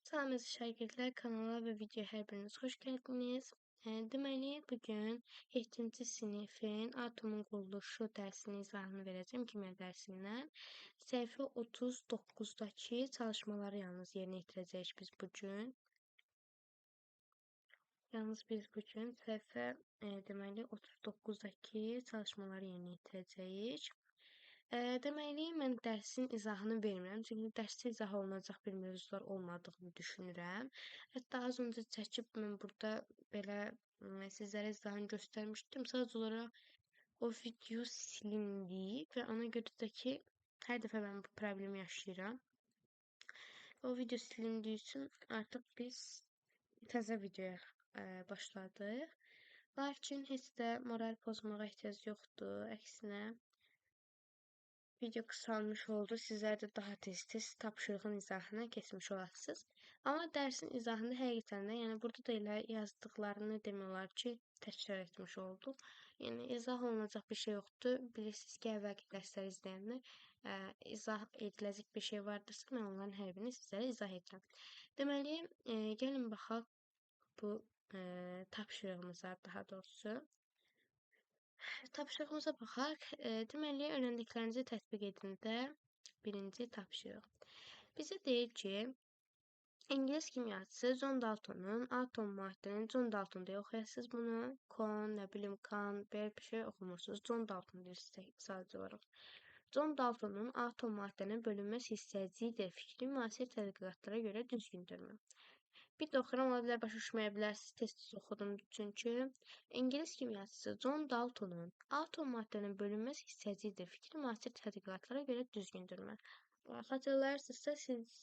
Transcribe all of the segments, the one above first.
Salam əziz şagirdlər, kanala və videoya hər biriniz xoş gəldiniz. Deməli, bugün 7-ci sinifin atomun quruluşu dərsinin izahını verəcəm, kimya dərsindən. Səhifə 39-dakı çalışmaları yalnız yerinə yetirəcəyik biz bugün. Səhifə deməli 39-dakı çalışmaları yerinə yetirəcəyik. Deməli, mən dərsin izahını vermirəm, çünki dərsdə izah olunacaq bir mövzular olmadığını düşünürəm. Hətta az öncə çəkib mən burada belə sizlərə izahını göstərmişdim. Sadəcə olaraq o video silindi və ona görə də ki, hər dəfə mən bu problemi yaşayıram. O video silindiyi üçün artıq biz təzə videoya başladıq. Lakin heç də moral pozmağa ehtiyac yoxdur, əksinə. Video qısalmış oldu. Sizlər də daha tez-tez tapşırığın izahına keçmiş olasınız. Amma dərsin izahında həqiqətən də, yəni burada da elə yazdıqlarını demək olar ki, təkrar etmiş olduq. Yəni izah olunacaq bir şey yoxdur. Bilirsiniz ki, əvvəlki dərsləri izləyəndə izah ediləcək bir şey vardırsa, mən onların hər birini sizlərə izah edirəm. Deməli, gəlin baxaq bu tapşırığımıza, daha doğrusu. Tapşırığımıza baxaq. Deməli, öyrəndiklərinizi tətbiq edində birinci tapşırıq. Bizə deyir ki, İngilis kimyaçısı John Daltonun atom maddənin John Dalton deyə oxuyasınız bunu. Kon, nə bilim, kan, belə bir şey oxumursunuz. John Dalton deyirsiniz sadəcə olaraq. John Daltonun atom maddənin bölünməz hissəcidir fikri müasir tədqiqatlara görə düzgündürmü? Bir də oxuram, ola bilər başa düşməyə bilərsiniz, tez-tez oxudum çünki. İngilis kimyaçısı John Daltonun atom maddənin bölünməz hissəcidir fikri müasir tədqiqatlara görə düzgündürmü? Xatırlayırsınızsa, siz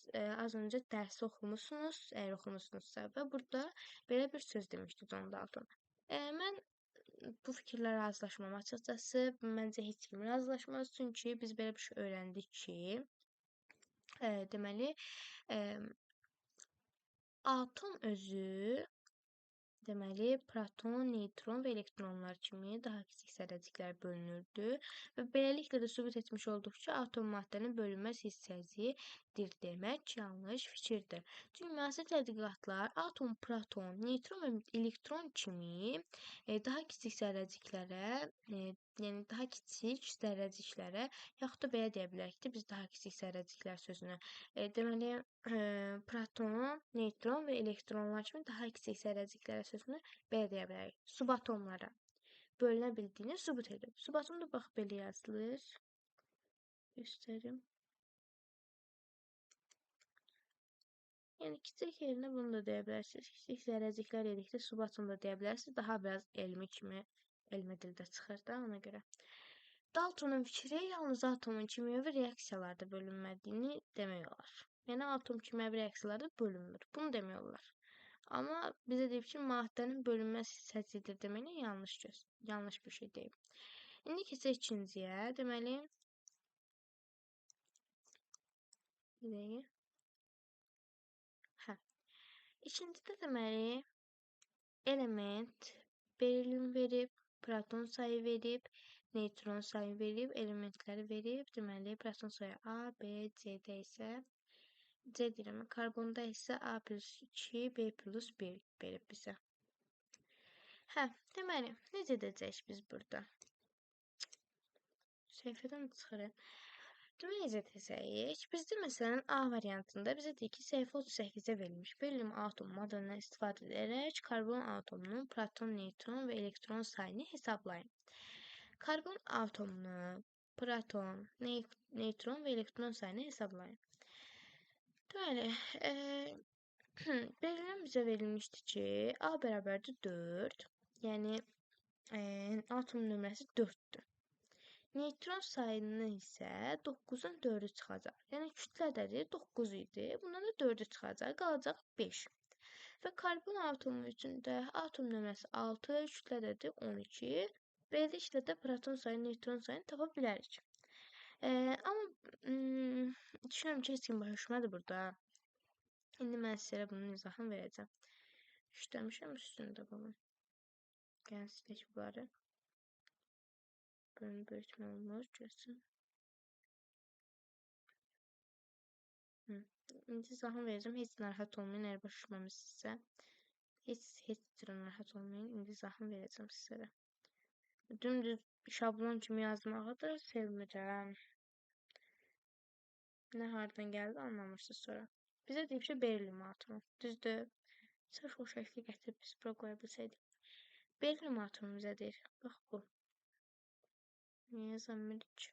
az öncə dərsi oxumusunuz, əgər oxumusunuzsa və burada belə bir söz demişdi John Dalton. Mən bu fikirlə razılaşmam açıqcası, məncə heç kim razılaşmaz, çünki biz belə bir şey öyrəndik ki, deməli, atom özü, deməli, proton, neytron və elektronlar kimi daha kiçik zərrəciklər bölünürdü və beləliklə də sübut etmiş olduq ki, atom maddənin bölünməz hissəsidir demək yanlış fikirdir. Çünki müasir tədqiqatlar atom, proton, neytron və elektron kimi daha kiçik zərrəciklərə, yəni daha kiçik zərrəciklərə, yaxud da belə deyə bilərik ki, biz daha kiçik zərrəciklər sözünü, deməli, proton, neytron və elektronlar kimi daha kiçik zərrəciklərə sözünü belə deyə bilərik. Subatomlara bölünə bildiyini sübut edib. Subatom da bax belə yazılır. Göstərim. Yəni kiçik yerinə bunu da deyə bilərsiniz. Kiçik zərrəciklər dedikdə subatom da deyə bilərsiniz. Daha biraz elmi kimi, elmi dildə çıxır da ona görə. Daltonun fikri yalnız atomun kimyəvi reaksiyalarda bölünmədiyini demək olar. Yəni atom kimyəvi reaksiyalarda bölünmür. Bunu demək olar. Amma bizə deyib ki, maddənin bölünməz hissəsidir deməklə yanlış bir şey deyib. İndi keçək ikinciyə. Deməli, İkincidə deməli, element berilim verib, proton sayı verib, neytron sayı verib, elementləri verib. Deməli, proton sayı A, B, C-də isə C deyirəm, karbonda isə A plus 2, B plus 1 verib bizə. Deməli, necə edəcəyik biz burada? Səhifədən çıxırıq. Deməli, necə edəcəyik? Bizdə məsələn A variantında bizə deyir ki, səhifə 38-də verilmiş berilim atom modelini istifadə edərək karbon atomunun proton, neytron və elektron sayını hesablayın. Karbon atomunu, proton, neytron və elektron sayını hesablayın. Deməli, verilən bizə verilmişdi ki, A bərabərdir 4, yəni atom nömrəsi 4-dür. Neytron sayının isə 9-un 4-ü çıxacaq. Yəni kütlədədir, 9 idi, bundan da 4-ü çıxacaq, qalacaq 5. Və karbon atomu üçün də atom nömrəsi 6, kütlədədir 12. Beləliklə də proton sayı, neytron sayını tapa bilərik. Amma düşünürəm ki, heç kim başa düşmədi burada. İndi mən sizə bunun izahını verəcəm. İşləmişəm üstündə bunu. Gəlin silək bunları. Bölüm böyütmə olunur, görsün. İndi izahını verəcəm. Heç narahat olmayın, əgər başa düşməmisinizsə. Heç cür narahat olmayın. İndi izahını verəcəm sizə də. Dümdüz şablon kimi yazmağı da sevmirəm. Nə hardan gəldi anlamışsınız sonra. Bizə deyib ki, Berlin atomu. Düzdür? Sırf o şəkli gətirib biz bura qoya bilsəydik. Berlin atomu bizə deyir. Bax bu. Niyə yazamırıq ki?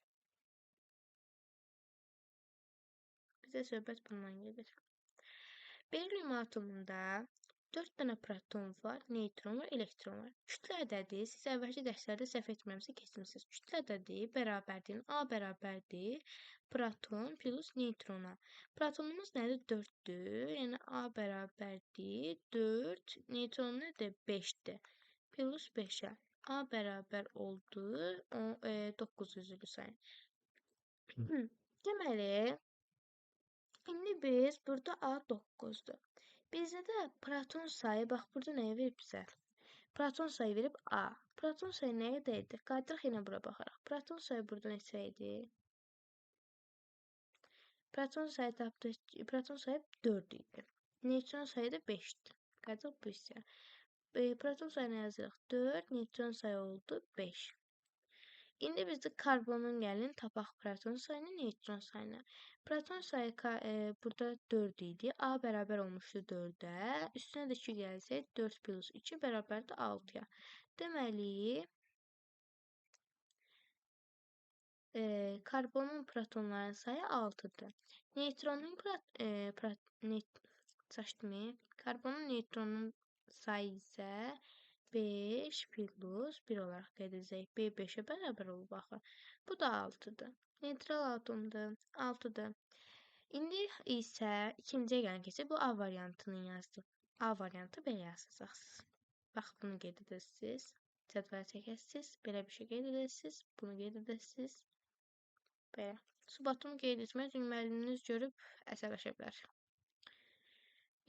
Bizə söhbət bundan gedir. Berlin atomunda 4 dənə proton var, neutron var, elektron var. Kütlə ədədi, siz əvvəlki dərslərdə səhv etmirəmsə keçmisiniz. Kütlə ədədi bərabərdir, A bərabərdir proton plus neutrona. Protonumuz nədir? 4-dür. Yəni A bərabərdir 4, neutron nədir? 5-dir. Plus 5-ə. A bərabər oldu 9 üzülü sayın. Deməli, indi biz burada A 9-dur. Bizdə də proton sayı, bax burada nəyə verib bizə? Proton sayı verib A. Proton sayı nə qədərdir? Qayıdırıq yenə bura baxaraq. Proton sayı burada neçə idi? Proton sayı tapdıq. Proton sayı 4 idi. Neutron sayı da 5-dir. Qayıdırıq bu hissəyə. Proton sayını yazırıq 4, neutron sayı oldu 5. İndi bizdə karbonun gəlin tapaq proton sayını, neutron sayını. Proton sayı burada 4 idi. A bərabər olmuşdu 4-ə. Üstünə də 2 gəlsək 4 plus 2 bərabərdir 6-ya. Deməli, karbonun protonların sayı 6-dır. Neutronun karbonun neutronun sayı isə 5 plus 1 olaraq qeyd edəcək. B 5-ə bərabər olub axı. Bu da 6-dır. Neytral atomdur. 6-dır. İndi isə ikinciyə gəlin keçək. Bu A variantını yazdım. A variantı belə yazacaqsınız. Bax, bunu qeyd edəsiniz. Cədvələ çəkəsiniz. Belə bir şey qeyd edəsiniz. Bunu qeyd edəsiniz. Belə. Subatomu qeyd etmək üçün müəlliminiz görüb əsəbləşə bilər.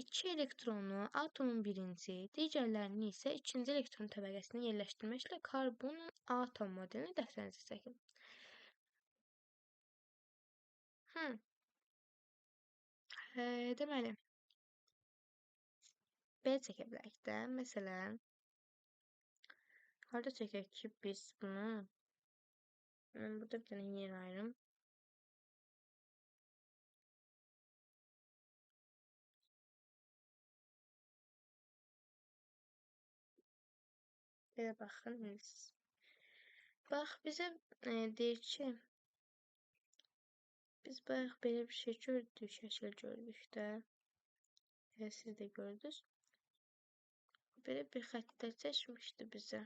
2 elektronu atomun birinci, digərlərini isə ikinci elektron təbəqəsində yerləşdirməklə karbonun atom modelini dəftərinizə çəkin. Deməli, belə çəkə bilərik də. Məsələn, harada çəkək ki, biz bunu? Mən burada bir dənə yer ayırım. Belə baxın, bax, bizə deyir ki, biz bayaq belə bir şey gördük, şəkil gördük də. Siz də gördünüz. Belə bir xəttlər çəkmişdi bizə.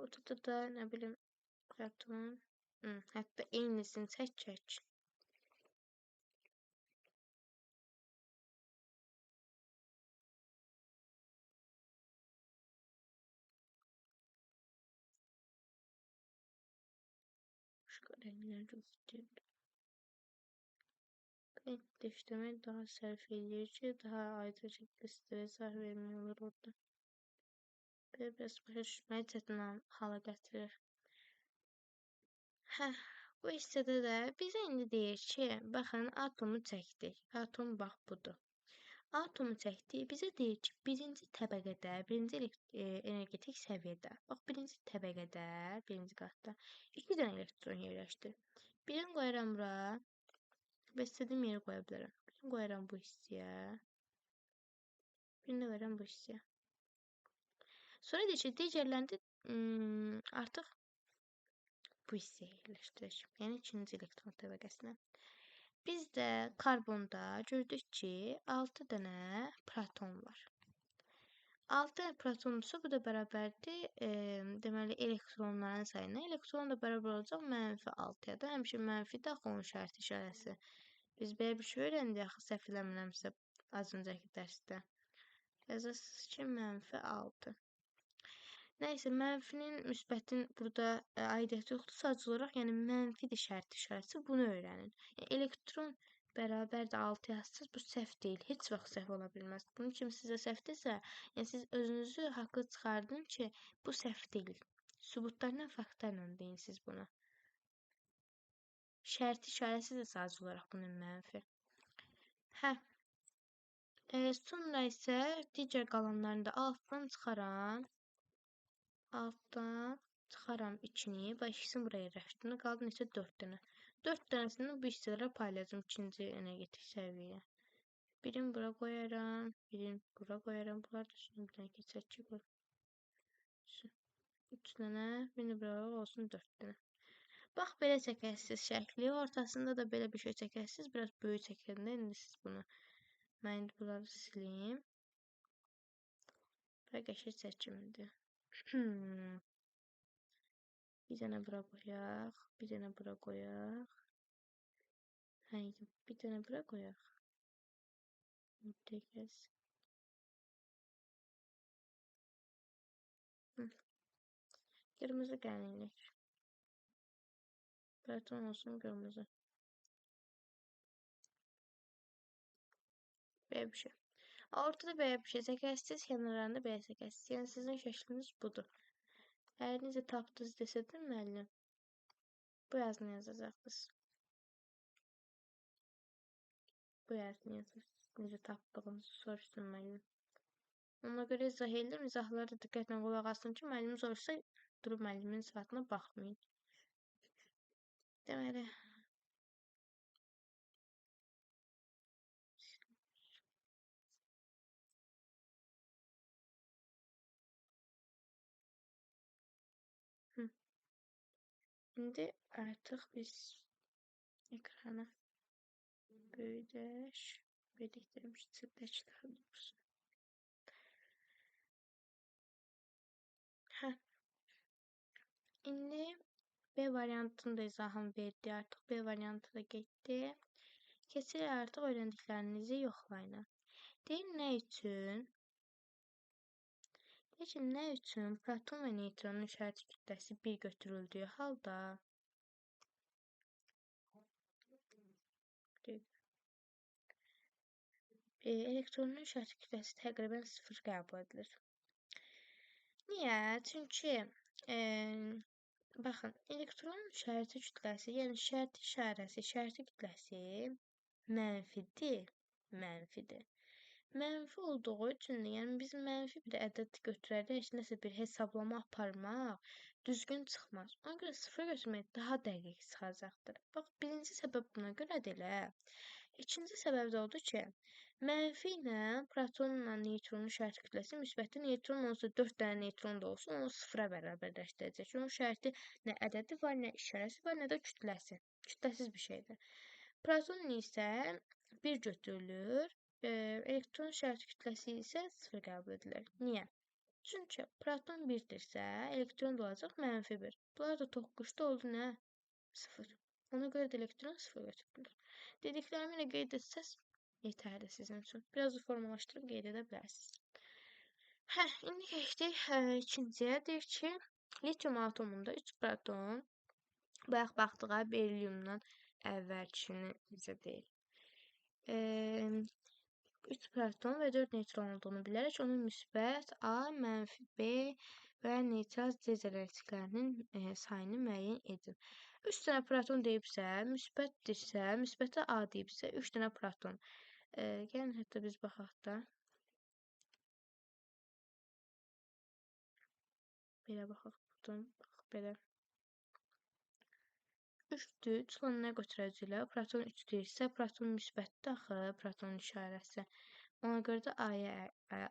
Ortada da, nə bilim, proton. Hətta eynisini çəkək. Başqa rənglər göstərir. Renkləşdirmək daha sərf edir ki, daha aydın şəkildə sizə izah vermək olur orada. Belə biraz başa düşməyi çətin hala gətirir. Bu hissədə də bizə indi deyir ki, baxın, atomu çəkdik. Atom bax budur. Atomu çəkdik. Bizə deyir ki, birinci təbəqədə, birinci energetik səviyyədə, bax, birinci təbəqədə, birinci qatda 2 dənə elektron yerləşdir. Birini qoyuram bura və istədiyim yeri qoya bilərəm. Birini qoyuram bu hissəyə. Birini qoyuram bu hissəyə. Sonra deyir ki, digərlərində artıq bu hissəyə yerləşdirək. Yəni, ikinci elektron təbəqəsinə. Biz də karbonda gördük ki, 6 dənə proton var. 6 dənə protondursa, bu da bərabərdir, deməli, elektronların sayına. Elektron da bərabər olacaq -6-ya da. Həmişə mənfi də axı onun şərti işarəsi. Biz belə bir şey öyrəndik, axı səhv eləmirəmsə az öncəki dərsdə. Yazasınız ki, -6. Nəysə, mənfinin, müsbətin burada aidiyyəti yoxdur. Sadəcə olaraq, yəni mənfidir şərti işarəsi. Bunu öyrənin. Yəni, elektron bərabərdir 6 yazsınız, bu səhv deyil. Heç vaxt səhv ola bilməz. Bunun kimi sizə səhvdirsə, yəni siz özünüzü haqlı çıxardın ki, bu səhv deyil. Sübutlarla, faktlarla deyin siz buna. Şərti işarəsi də sadəcə olaraq bunun mənfi. Hə, sonra isə digər qalanlarını da altdan çıxaram içini və ikisini buraya yerləşdirdim. Qaldı neçə? 4 dənə. 4 dənəsini bu hissələrə paylayacağım ikinci energetik səviyyəyə. Birini bura qoyaram, birini bura qoyaram. Bunlar da şimdi bir dənə keçək ki, bu 3 dənə, birini bura olsun 4 dənə. Bax, belə çəkəsiniz şəkli. Ortasında da belə bir şey çəkəsiniz. Biraz böyük çəkəndə indi siz bunu. Mən indi bunları sileyim. Və qəşəng çəkimdir. Bir dənə bura qoyaq. Bir dənə bura qoyaq. Haydi, bir dənə bura qoyaq. Mütəqəs. Qırmızı qəlinlik. Proton olsun qırmızı. Belə bir şey. Ortada belə bir şey çəkəsiniz, kənarlarında belə çəkəsiniz. Yəni sizin şəkliniz budur. Əgər necə tapdınız desədim müəllim, bu yazını yazacaqdınız. Bu yazını yazacaqsınız. Necə tapdığınızı soruşsun müəllim. Ona görə izah edirəm. İzahlara diqqətlə qulaq asın ki, müəllim soruşsa durub müəllimin saatına baxmayın. Deməli, indi artıq biz ekrana böyüdək. Böyüdəkdirmiş, çildəklər olursun. Hə. İndi B variantını da izahını verdi. Artıq B variantı da getdi. Keçirik artıq öyrəndiklərinizi yoxlayın. Deyim nə üçün? Deyim nə üçün proton və neutronun işarəti kütləsi 1 götürüldüyü halda elektronun işarəti kütləsi təqribən 0 qəbul edilir. Niyə? Çünki baxın, elektronun işarəti kütləsi, yəni şərti işarəsi, şərti kütləsi mənfidir. Mənfi olduğu üçün də, yəni biz mənfi bir ədəd götürərək nəsə bir hesablama aparmaq düzgün çıxmaz. Ona görə 0 götürmək daha dəqiq çıxacaqdır. Bax, birinci səbəb buna görədir elə. İkinci səbəb də odur ki, mənfi ilə protonla neutronun şərti kütləsi müsbətdir. Neutron olsa 4 dənə neutron da olsun, onu 0-a bərabərləşdirəcək. Onun şərti nə ədədi var, nə işarəsi var, nə də kütləsi. Kütləsiz bir şeydir. Proton isə 1 götürülür. Elektron şərti kütləsi isə 0 qəbul edilir. Niyə? Çünki proton 1-dirsə, elektron da olacaq -1. Bunlar da toqquşda oldu nə? 0. Ona görə də elektron 0 götürülür. Dediklərimi ilə qeyd etsəz yetərli sizin üçün. Biraz da formalaşdırıb qeyd edə bilərsiniz. Hə, indi keçdik ikinciyə. Deyir ki, lityum atomunda 3 proton, bayaq baxdığa berilyumdan əvvəlkini bizə deyil. 3 proton və 4 neutron olduğunu bilərək onun müsbət A, mənfi B və neytral C zərərçəklərinin sayını müəyyən edin. 3 dənə proton deyibsə, müsbətdirsə, müsbətə A deyibsə, 3 dənə proton. Gəlin hətta biz baxaq da. Belə baxaq buradan, bax belə. 3-dür, çıxılan nə götürəcəklər? Proton 3 deyirsə, proton müsbətdir axı, proton işarəsi. Ona görə də A-ya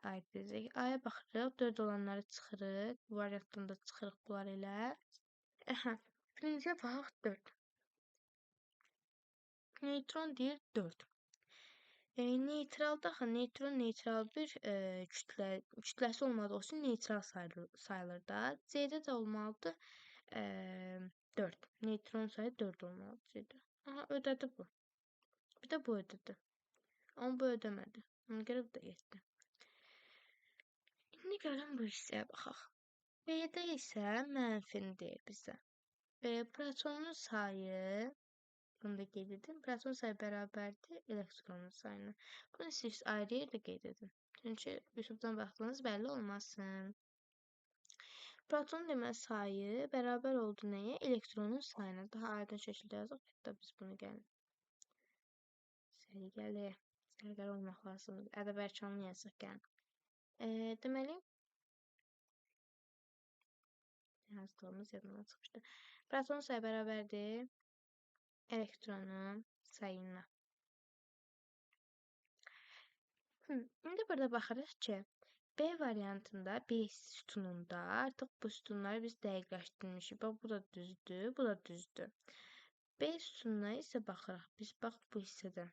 aid edəcək. A-ya baxırıq, 4 olanları çıxırıq. Bu variantdan da çıxırıq bunlar elə. Birinciyə baxaq 4. Neutron deyir 4. Neytralda axı, neutron neytral bir kütləsi olmadığı üçün neytral sayılır da. C-də də olmalıdır 4. Neutron sayı 4 olmalıdır C-də. Aha, ödədi bu. Bir də bu ödədi. Amma bu ödəmədi. Ona görə bu da getdi. İndi gəlin bu hissəyə baxaq. B-də isə mənfini deyir bizə. Protonun sayı, bunu da qeyd edin. Proton sayı bərabərdir elektronun sayına. Bunu siz ayrı yerdə qeyd edin. Çünki YouTube-dan baxdığınız bəlli olmasın. Protonun deməli sayı bərabər oldu nəyə? Elektronun sayına. Daha aydın şəkildə yazaq. Hətta biz bunu gəlin. Səliqəli. Qərqər olmaq lazımdır. Ədəb ərkanını yazaq gəlin. Deməli, yazdığımız yadımdan çıxmışdı. Proton sayı bərabərdir elektronun sayına. İndi burada baxırıq ki, B variantında, B sütununda artıq bu sütunları biz dəqiqləşdirmişik. Bax, bu da düzdür, bu da düzdür. B sütununa isə baxırıq. Biz bax bu hissədə.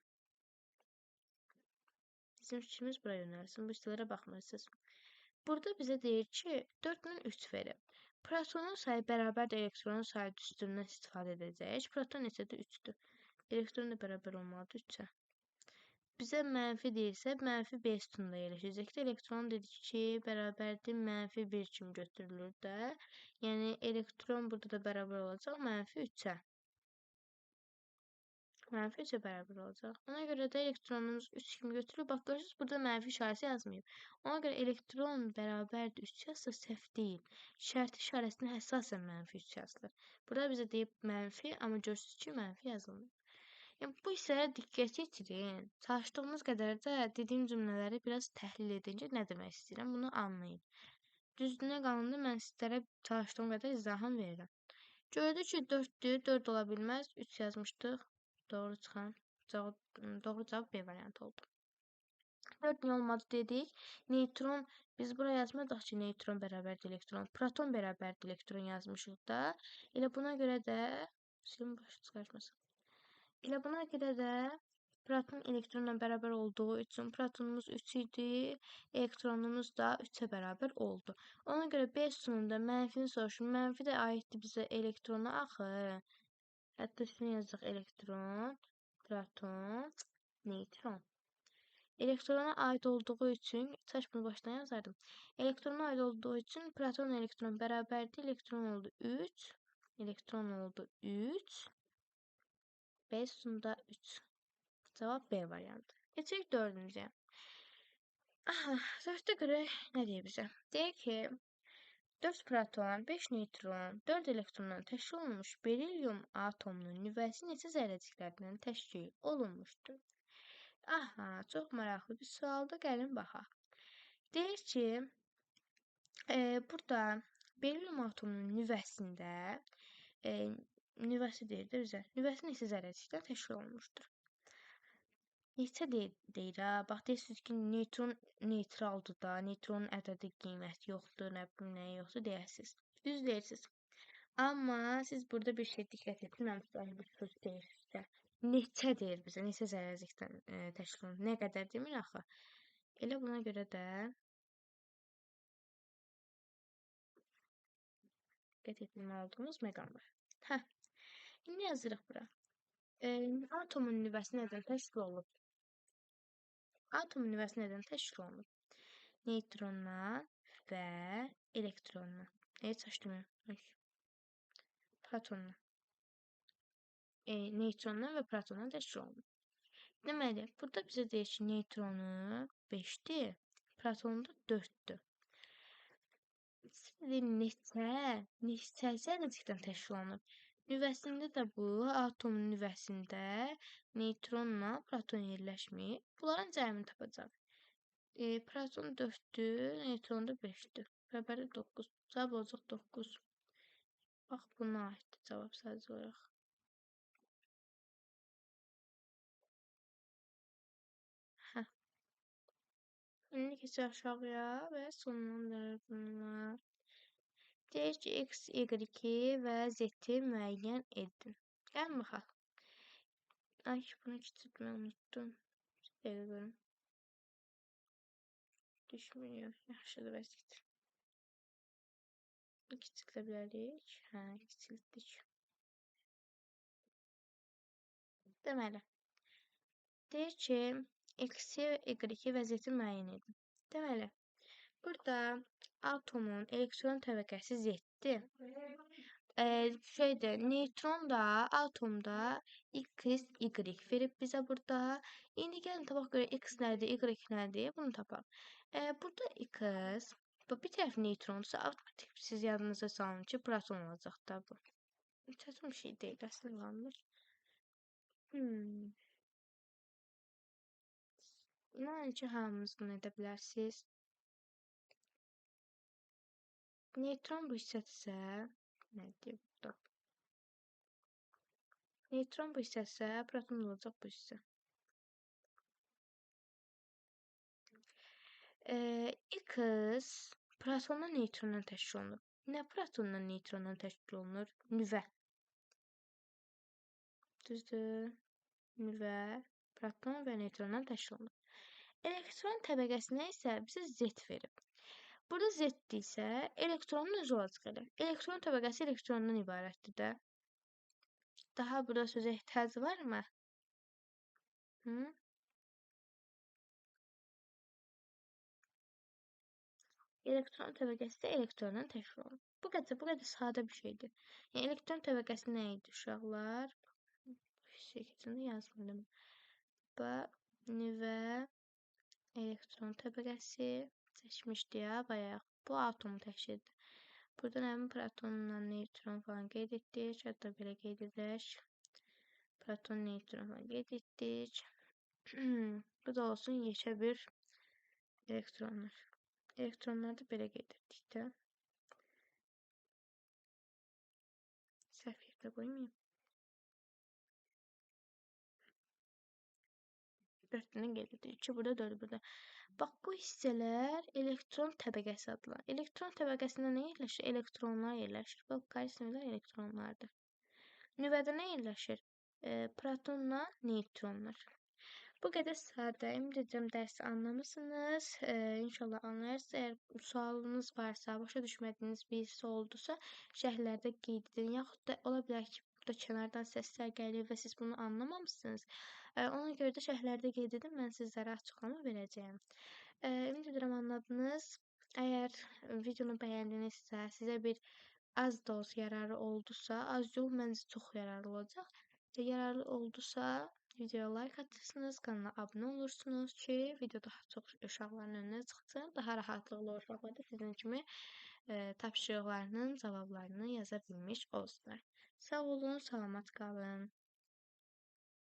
Bizim fikrimiz bura yönəlsin. Bu hissələrə baxmırsınız. Burada bizə deyir ki, 4-dən 3 verib. Protonun sayı bərabərdir elektronun sayı düsturundan istifadə edəcəyik. Proton isə də 3-dür. Elektron da bərabər olmalıdır 3-ə. Bizə mənfi deyilsə, mənfi B sütununda yerləşəcəkdir. Elektron dedik ki, bərabərdir mənfi 1 kimi götürülür də. Yəni, elektron burada da bərabər olacaq mənfi 3-ə. Mənfi 3-ə bərabər olacaq. Ona görə də elektronumuz 3 kimi götürülür. Bax, görürsünüz, burada mənfi işarəsi yazmayıb. Ona görə elektron bərabərdir 3 yazsa səhv deyil. Şərti işarəsinə əsasən mənfi 3 yazılır. Burada bizə deyib mənfi, amma görürsünüz ki, mənfi yazılmır. Yəni, bu hissəyə diqqət yetirin. Çalışdığımız qədər də dediyim cümlələri biraz təhlil edin ki, nə demək istəyirəm, bunu anlayın. Düzdür, qalanda mən sizlərə çalışdığım qədər izahını verirəm. Gördük ki, 4-dür, 4 ola bilməz, 3 yazmışdıq. Doğru çıxan, doğru cavab B variantı oldu. 4 niyə olmadı dedik. Neytron, biz buraya yazmadıq ki, neytron bərabərdir elektron. Proton bərabərdir elektron yazmışıq da. Elə buna görə də, silim başı çıxartmasın. Elə buna görə də proton elektronla bərabər olduğu üçün protonumuz 3 idi, elektronumuz da 3-ə bərabər oldu. Ona görə B sütununda mənfini soruşur. Mənfi də aiddir bizə elektrona axı. Hətta şunu yazacaq elektron, proton, neytron. Elektrona aid olduğu üçün, saç bunu başdan yazardım. Elektrona aid olduğu üçün proton elektron bərabərdir. Elektron oldu 3. Elektron oldu 3. B sütununda 3. Cavab B variantı. Geçək 4-cüyə. Aha, 4-də görək nə deyir bizə? Deyir ki, 4 proton, 5 neytron, 4 elektrondan təşkil olunmuş berilyum atomunun nüvəsi neçə zərrəciklərdən təşkil olunmuşdur? Aha, çox maraqlı bir sualdır. Gəlin baxaq. Deyir ki, burada berilyum atomunun nüvəsində nüvəsi deyir bizə. Nüvəsi neçə zərrəcikdən təşkil olunmuşdur? Neçə deyir ha? Bax, deyirsiniz ki, neytron neytraldır da, neytronun ədədi qiyməti yoxdur, nə bilim nəyi yoxdur deyəsiniz. Düz deyirsiniz. Amma siz burada bir şey diqqət etməmisiniz, bir söz deyirsinizsə. Neçə deyir bizə, neçə zərrəcikdən təşkil olunur, nə qədər demir axı. Elə buna görə də diqqət etməli olduğumuz məqam var. Hə, indi yazırıq bura. Atomun nüvəsi nədən təşkil olunur? Atomun nüvəsi nədən təşkil olunur? Neytrondan və elektrondan. Çaşdırmıyorum. Protondan. Neytrondan və protondan təşkil olunur. Deməli, burada bizə deyir ki, neytronu 5-dir, protonu da 4-dür. Neçə zərrəcikdən təşkil olunur? Nüvəsində də bu, atomun nüvəsində neytronla proton yerləşmir. Bunların cəmini tapacaq. Proton 4-dür, neytron da 5-dür. Bərabərdir 9. Cavab olacaq 9. Bax, buna aiddir cavab sadəcə olaraq. Hə. İndi keçək aşağıya və sonlandırılır. Deyir ki, x, y və z-i müəyyən edin. Gəlin baxaq. Ay, bunu kiçiltməyi unutdum. Bir dəqiqə görüm. Düşmüyor. Yaxşıdır, vəziyyət. Kiçiltə bilərik. Hə, kiçiltdik. Deməli. Deyir ki, x, y və z-i müəyyən edin. Deməli, burada atomun elektron təbəqəsi Z-dir. Neytron da atomda x, y verib bizə burada. İndi gəlin tapaq görə x nədir, y nədir? Bunu tapaq. Burada x, bir tərəf neytronsa, avtomatik siz yadınıza salın ki, proton olacaq da bu. Çətin bir şey deyil, əslində qalmır. İnanın ki, hamınız bunu edə bilərsiniz. Neytron bu hissədirsə, nə deyim burada? Neytron bu hissədirsə, proton olacaq bu hissə. X protondan, neytrondan təşkil olunur. Nə protondan, neytrondan təşkil olunur? Nüvə. Düzdür? Nüvə, proton və neytrondan təşkil olunur. Elektron təbəqəsinə isə bizə Z verib. Burada Z isə elektronun özü olacaq elə. Elektron təbəqəsi elektrondan ibarətdir də. Daha burada sözə ehtiyac varmı? Hı? Elektron təbəqəsi də elektrondan təşkil olunur. Bu qədər sadə bir şeydir. Yəni elektron təbəqəsi nə idi uşaqlar? Şəkildə yazmadım. Və nüvə elektron təbəqəsi seçmişdi ya bayaq. Bu atomu təşkil edir. Burada həmin protonla neytron falan qeyd etdik. Hətta belə qeyd edək. Proton, neytron falan qeyd etdik. Bu da olsun yekə bir elektronlar. Elektronları da belə qeyd etdik də. Səhv yerdə qoymayayım. 4 dənə qeyd etdik. 2 burada, 4 burada. Bax, bu hissələr elektron təbəqəsi adlanır. Elektron təbəqəsində nə yerləşir? Elektronlar yerləşir. Bax, qarşısında elektronlardır. Nüvədə nə yerləşir? Protonla neytronlar. Bu qədər sadə. Ümid edirəm dərsi anlamısınız. İnşallah anlayarsınız. Əgər sualınız varsa, başa düşmədiyiniz bir hissə oldusa, şərhlərdə qeyd edin. Yaxud da ola bilər ki, burada kənardan səslər gəlir və siz bunu anlamamışsınız. Ona görə də şərhlərdə qeyd edin, mən sizlərə açıqlama verəcəyəm. Ümid edirəm anladınız. Əgər videonu bəyəndinizsə, sizə bir az da olsa yararlı oldusa, az yox, məncə çox yararlı olacaq. Yararlı oldusa, videoya like atırsınız, kanala abunə olursunuz ki, video daha çox uşaqların önünə çıxsın, daha rahatlıqla uşaqlar da sizin kimi tapşırıqlarının cavablarını yaza bilmiş olsunlar. Sağ olun, salamat qalın.